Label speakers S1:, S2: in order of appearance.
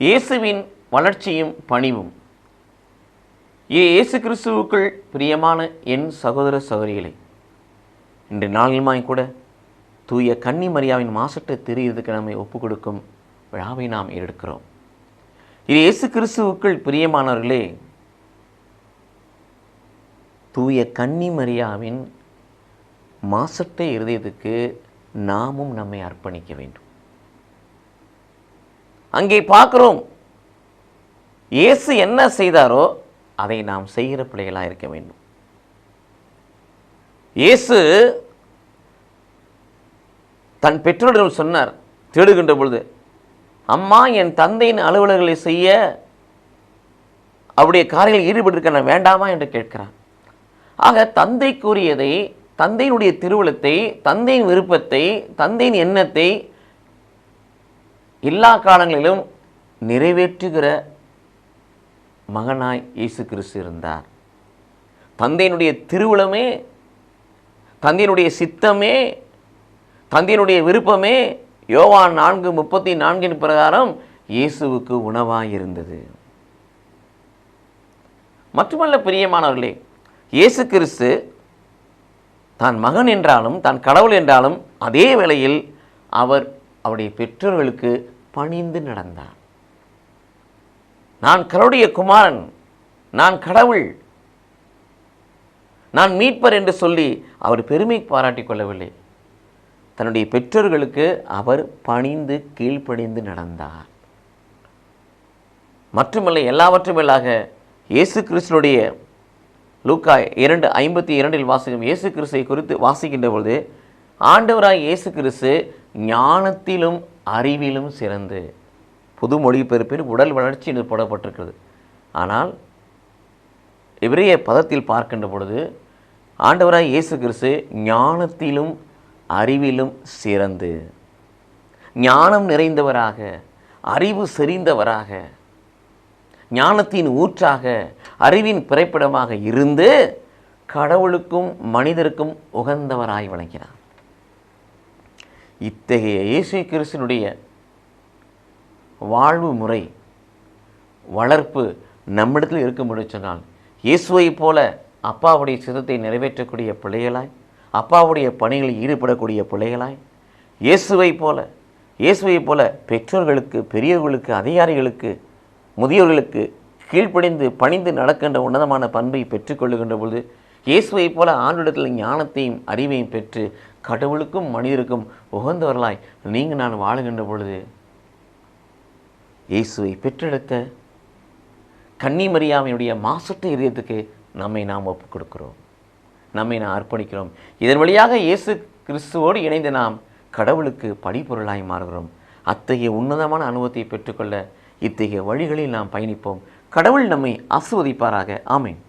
S1: இயேசுவின் வளர்ச்சியும் பணிவும். இயேசு கிறிஸ்துவுக்குள் பிரியமான என் சகோதர சகோதரிகளே, இன்று நாளிலுமாய் கூட தூய கன்னி மரியாவின் மாசற்ற திரு நம்மை ஒப்புக் கொடுக்கும் விழாவை நாம் எடுக்கிறோம். இது இயேசு கிறிஸ்துவுக்குள் பிரியமானவர்களே, தூய கன்னி மரியாவின் மாசற்ற இருதயத்துக்கு நாமும் நம்மை அர்ப்பணிக்க வேண்டும். அங்கே பார்க்கிறோம், இயேசு என்ன செய்தாரோ அதை நாம் செய்கிற பிள்ளைகளாக இருக்க வேண்டும். இயேசு தன் பெற்றோரிடம் சொன்னார், தேடுகின்ற பொழுது, அம்மா என் தந்தையின் அலுவலர்களை செய்ய அவருடைய காரியங்களில் ஈடுபட்டிருக்க நான் வேண்டாமா என்று கேட்கிறார். ஆக தந்தைக்குரியதை, தந்தையினுடைய திருவுளத்தை, தந்தையின் விருப்பத்தை, தந்தையின் எண்ணத்தை எல்லா காலங்களிலும் நிறைவேற்றுகிற மகனாய் இயேசு கிறிஸ்து இருந்தார். தந்தையினுடைய திருவுளமே, தந்தையினுடைய சித்தமே, தந்தையினுடைய விருப்பமே யோவான் 4:34 பிரகாரம் இயேசுவுக்கு உணவாய் இருந்தது. மட்டுமல்ல பிரியமானவர்களே, இயேசு கிறிஸ்து தான் மகன் என்றாலும் தான் கடவுள் என்றாலும் அதே வேளையில் அவர் அவருடைய பெற்றோர்களுக்கு பணிந்து நடந்தார். நான் கடவுளுடைய குமாரன், நான் கடவுள், நான் மீட்பர் என்று சொல்லி அவர் பெருமை பாராட்டிக் கொள்ளவில்லை. தன்னுடைய பெற்றோர்களுக்கு அவர் பணிந்து கீழ்ப்படிந்து நடந்தார். மட்டுமல்ல, எல்லாவற்றும் மேலாக இயேசு கிறிஸ்துனுடைய லூக்கா 2:52 வாசிக்கும் இயேசு கிறிஸ்துவை குறித்து வாசிக்கின்ற பொழுது, ஆண்டவராய் இயேசு கிறிஸ்து ஞானத்திலும் அறிவிலும் சிறந்து, புது மொழிபெயர்ப்பில் உடல் வளர்ச்சி என்று போடப்பட்டிருக்கிறது. ஆனால் எபிரேய பதத்தில் பார்க்கின்ற பொழுது ஆண்டவராய் இயேசு கிறிஸ்து ஞானத்திலும் அறிவிலும் சிறந்து, ஞானம் நிறைந்தவராக, அறிவு செறிந்தவராக, ஞானத்தின் ஊற்றாக, அறிவின் பிறப்பிடமாக இருந்து கடவுளுக்கும் மனிதருக்கும் உகந்தவராய் விளங்கினார். இத்தகைய இயேசு கிறிஸ்துனுடைய வாழ்வு முறை, வளர்ப்பு நம்மிடத்தில் இருக்கும்படி சொன்னால், இயேசுவை போல அப்பாவுடைய சித்தத்தை நிறைவேற்றக்கூடிய பிள்ளைகளாய், அப்பாவுடைய பணிகளில் ஈடுபடக்கூடிய பிள்ளைகளாய், இயேசுவை போல பெற்றோர்களுக்கு, பெரியவர்களுக்கு, அதிகாரிகளுக்கு, முதியோர்களுக்கு கீழ்ப்படிந்து பணிந்து நடக்கின்ற உன்னதமான பண்பை பெற்றுக்கொள்ளுகின்ற பொழுது, இயேசுவை போல ஆண்டிடத்தில் ஞானத்தையும் அறிவையும் பெற்று கடவுளுக்கும் மனிதருக்கும் உகந்தவர்களாய் நீங்கள் நான் வாழுகின்ற பொழுது, இயேசுவை பெற்றெடுத்த கன்னி மரியாவினுடைய மாசற்ற இதயத்துக்கு நம்மை நாம் ஒப்புக் கொடுக்கிறோம், நம்மை நாம் அர்ப்பணிக்கிறோம். இதன் வழியாக இயேசு கிறிஸ்துவோடு இணைந்து நாம் கடவுளுக்கு படிப்பொருளாய் மாறுகிறோம். அத்தகைய உன்னதமான அனுபவத்தை பெற்றுக்கொள்ள இத்தகைய வழிகளில் நாம் பயணிப்போம். கடவுள் நம்மை ஆசீர்வதிப்பாராக. ஆமென்.